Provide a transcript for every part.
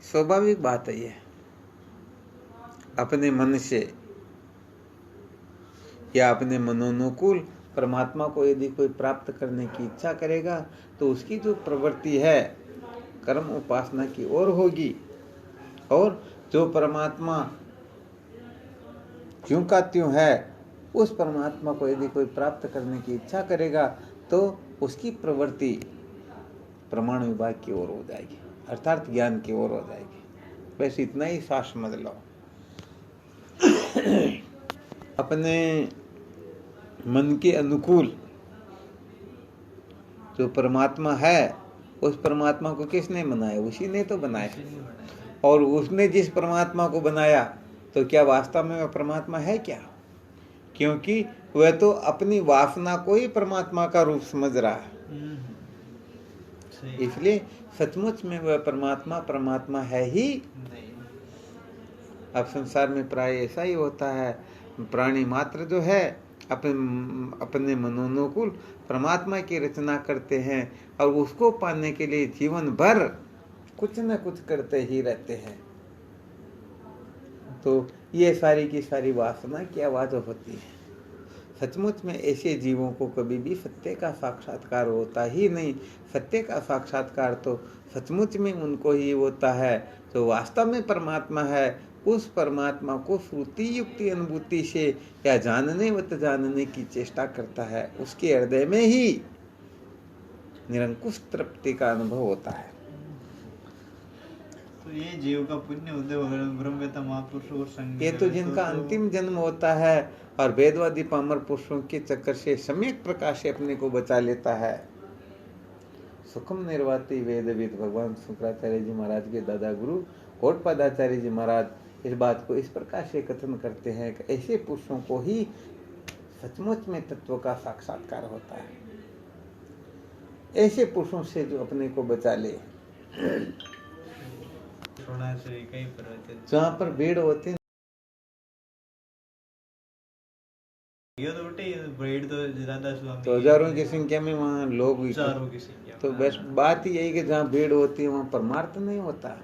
स्वाभाविक बात है ये। अपने मन से या अपने मनोनुकूल परमात्मा को यदि कोई प्राप्त करने की इच्छा करेगा तो उसकी जो प्रवृत्ति है कर्म उपासना की ओर होगी। और जो परमात्मा ज्यों का त्यों है उस परमात्मा को यदि कोई प्राप्त करने की इच्छा करेगा तो उसकी प्रवृत्ति प्रमाण विभाग की ओर हो जाएगी, अर्थात ज्ञान की ओर हो जाएगी। बस इतना ही साफ समझ लो। अपने मन के अनुकूल जो परमात्मा है उस परमात्मा को किसने बनाया? उसी ने तो बनाया। और उसने जिस परमात्मा को बनाया तो क्या वास्तव में वह परमात्मा है क्या? क्योंकि वह तो अपनी वासना को ही परमात्मा का रूप समझ रहा है। इसलिए सचमुच में वह परमात्मा परमात्मा है ही नहीं। अब संसार में प्राय ऐसा ही होता है। प्राणी मात्र जो है अपने मनोनुकूल परमात्मा की रचना करते हैं और उसको पाने के लिए जीवन भर कुछ न कुछ करते ही रहते हैं। तो ये सारी की सारी वासना की आवाज होती है। सचमुच में ऐसे जीवों को कभी भी सत्य का साक्षात्कार होता ही नहीं। सत्य का साक्षात्कार तो सचमुच में उनको ही होता है जो वास्तव में परमात्मा है। उस परमात्मा को श्रुति युक्ति अनुभूति से या जानने व जानने की चेष्टा करता है, उसके हृदय में ही निरंकुश तृप्ति का अनुभव होता है। तो ये जीव का पुण्य उदय ब्रह्मवेत्ता महापुरुषों और संग ये तो जिनका अंतिम जन्म होता है और वेदवादी पामर पुरुषों के चक्कर से सम्यक प्रकार से अपने को बचा लेता है। सुखम निर्वाति वेदविद भगवान शुक्राचार्य जी महाराज के दादा गुरु गौड़पादाचार्य जी महाराज इस बात को इस प्रकार से कथन करते हैं कि ऐसे पुरुषों को ही सचमुच में तत्व का साक्षात्कार होता है। ऐसे पुरुषों से जो अपने को बचा ले। जहाँ पर भीड़ होती तो हजारों की संख्या में वहाँ लोग तो बस बात ही यही कि जहाँ भीड़ होती है वहाँ परमार्थ नहीं होता।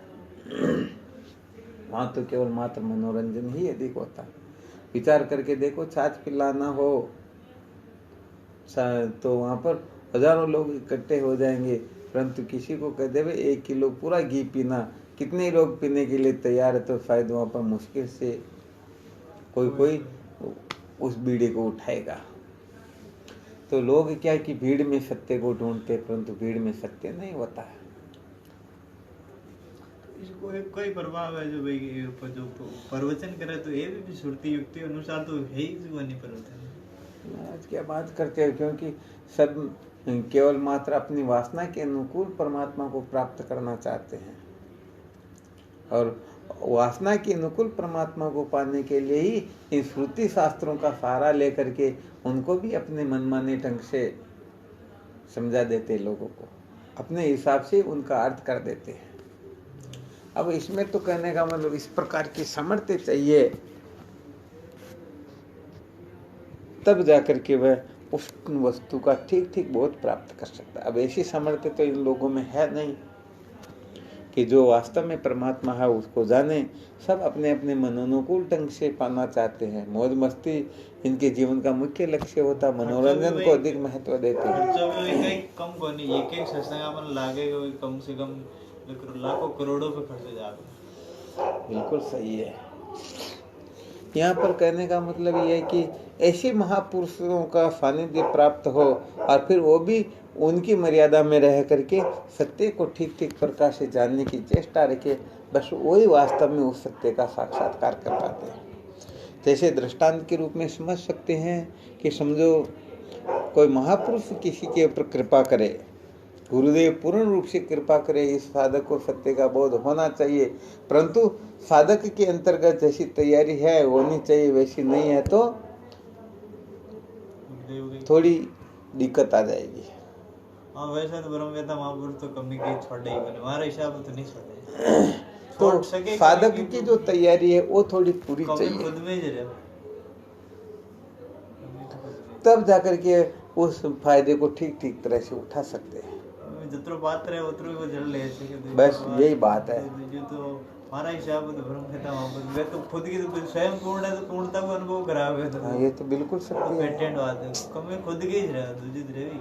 वहाँ तो केवल मात्र मनोरंजन ही अधिक होता। विचार करके देखो, छाछ पिलाना हो तो वहाँ पर हजारों लोग इकट्ठे हो जाएंगे, परंतु किसी को कह दे 1 किलो पूरा घी पीना, कितने लोग पीने के लिए तैयार है तो शायद वहाँ पर मुश्किल से कोई उस बीड़े को उठाएगा। तो लोग क्या कि भीड़ में सत्य को ढूंढते, परंतु भीड़ में सत्य नहीं होता है। इसको कोई प्रभाव है जो प्रवचन करे तो ये भी श्रुति युक्ति अनुसार तो है ही जीवनी प्रवचन। आज क्या बात करते हैं, क्योंकि सब केवल मात्र अपनी वासना के अनुकूल परमात्मा को प्राप्त करना चाहते हैं और वासना के अनुकूल परमात्मा को पाने के लिए ही इन श्रुति शास्त्रों का सहारा लेकर के उनको भी अपने मनमाने ढंग से समझा देते, लोगों को अपने हिसाब से उनका अर्थ कर देते हैं। अब इसमें तो कहने का मतलब इस प्रकार की सामर्थ्य चाहिए, तब जाकर के वह उस वस्तु का ठीक ठीक बहुत प्राप्त कर सकता है। अब ऐसी सामर्थ्य तो इन लोगों में है नहीं कि जो वास्तव में परमात्मा है उसको जाने। सब अपने अपने मनोनुकूल ढंग से पाना चाहते हैं। मौज मस्ती इनके जीवन का मुख्य लक्ष्य होता, मनोरंजन को अधिक महत्व देते हैं। कम से कम लाखों करोड़ों पे खर्च जाते हैं। बिल्कुल सही है। यहाँ पर कहने का मतलब ये है कि ऐसे महापुरुषों का सानिध्य प्राप्त हो और फिर वो भी उनकी मर्यादा में रह करके सत्य को ठीक ठीक प्रकार से जानने की चेष्टा रखे, बस वही वास्तव में उस सत्य का साक्षात्कार कर पाते हैं। जैसे दृष्टांत के रूप में समझ सकते हैं कि समझो कोई महापुरुष किसी के ऊपर कृपा करे, गुरुदेव पूर्ण रूप से कृपा करे, इस साधक को सत्य का बोध होना चाहिए, परंतु साधक के अंतर्गत जैसी तैयारी है होनी चाहिए वैसी नहीं है तो थोड़ी दिक्कत आ जाएगी। हाँ, वैसे तो ब्रह्मवेत्ता महापुरुष तो कमी की छोड़े ही बने, हमारे हिसाब तो नहीं छोड़े। तो साधक की जो तैयारी है वो थोड़ी पूरी चाहिए, खुद में ही तब जाकर के उस फायदे को ठीक ठीक तरह से उठा सकते हैं। जितरो पात्र है उतरो वो जड़ ले सके बस यही बात है। जो तो हमारा हिसाब है तो भ्रम खत्म हो वे तो खुद की तो स्वयं पूर्ण है तो पूर्णता को अनुभव करावे तो हाँ, ये तो बिल्कुल सत्य है। पेटेंट बात है कम खुद के ही रहा दूजी तो रही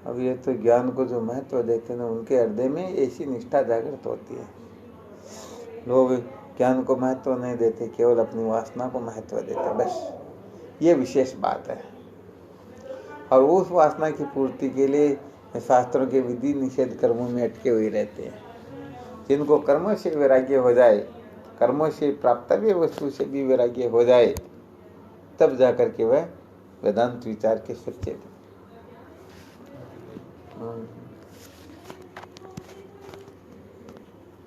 अब ये तो ज्ञान को जो महत्व देते हैं ना उनके हृदय में ऐसी निष्ठा जागृत होती है। लोग ज्ञान को महत्व नहीं देते, केवल अपनी वासना को महत्व देते, बस ये विशेष बात है। और उस वासना की पूर्ति के लिए शास्त्रों के विधि निषेध कर्मों में अटके हुए रहते हैं। जिनको कर्मों से वैराग्य हो जाए, कर्मों से प्राप्तव्य वस्तु से भी वैराग्य हो जाए, तब जाकर के वह वेदांत विचार के सच्चे